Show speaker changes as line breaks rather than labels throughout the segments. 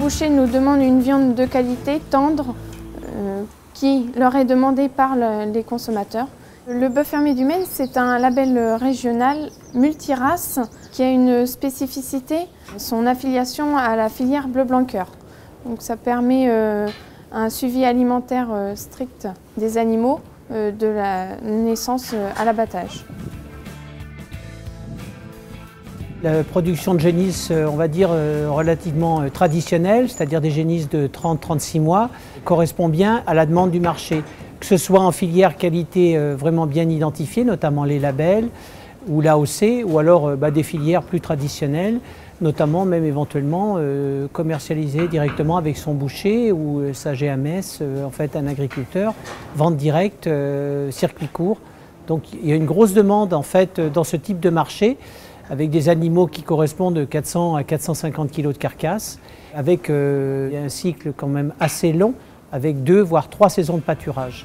bouchers nous demandent une viande de qualité, tendre, qui leur est demandée par les consommateurs. Le bœuf fermier du Maine, c'est un label régional multirace qui a une spécificité, son affiliation à la filière bleu blanc cœur. Donc ça permet un suivi alimentaire strict des animaux de la naissance à l'abattage.
La production de génisses, on va dire, relativement traditionnelle, c'est-à-dire des génisses de 30-36 mois, correspond bien à la demande du marché. Que ce soit en filière qualité vraiment bien identifiée, notamment les labels ou l'AOC, ou alors des filières plus traditionnelles, notamment même éventuellement commercialisées directement avec son boucher ou sa GMS, en fait un agriculteur, vente directe, circuit court. Donc il y a une grosse demande en fait dans ce type de marché, avec des animaux qui correspondent de 400 à 450 kg de carcasse, avec un cycle quand même assez long, avec 2 voire 3 saisons de pâturage.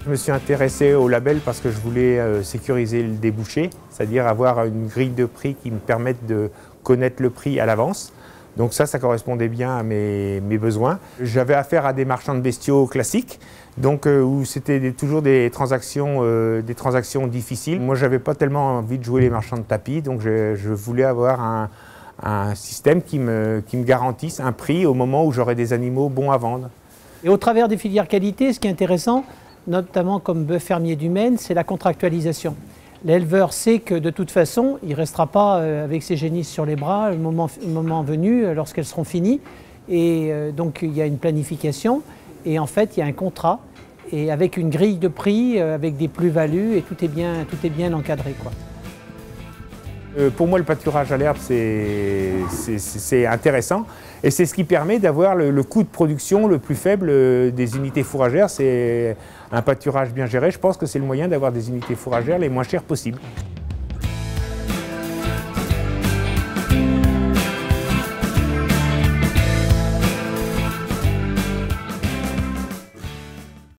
Je me suis intéressé au label parce que je voulais sécuriser le débouché, c'est-à-dire avoir une grille de prix qui me permette de connaître le prix à l'avance. Donc ça correspondait bien à mes besoins. J'avais affaire à des marchands de bestiaux classiques, donc où c'était toujours des transactions difficiles. Moi, j'avais pas tellement envie de jouer les marchands de tapis, donc je voulais avoir un système qui me garantisse un prix au moment où j'aurai des animaux bons à vendre.
Et au travers des filières qualité, ce qui est intéressant, notamment comme bœuf fermier du Maine, c'est la contractualisation. L'éleveur sait que de toute façon, il ne restera pas avec ses génisses sur les bras le moment venu, lorsqu'elles seront finies. Et donc il y a une planification et en fait il y a un contrat et avec une grille de prix, avec des plus-values et tout est bien encadré, quoi.
Pour moi, le pâturage à l'herbe, c'est intéressant et c'est ce qui permet d'avoir le coût de production le plus faible des unités fourragères. C'est un pâturage bien géré. Je pense que c'est le moyen d'avoir des unités fourragères les moins chères possibles.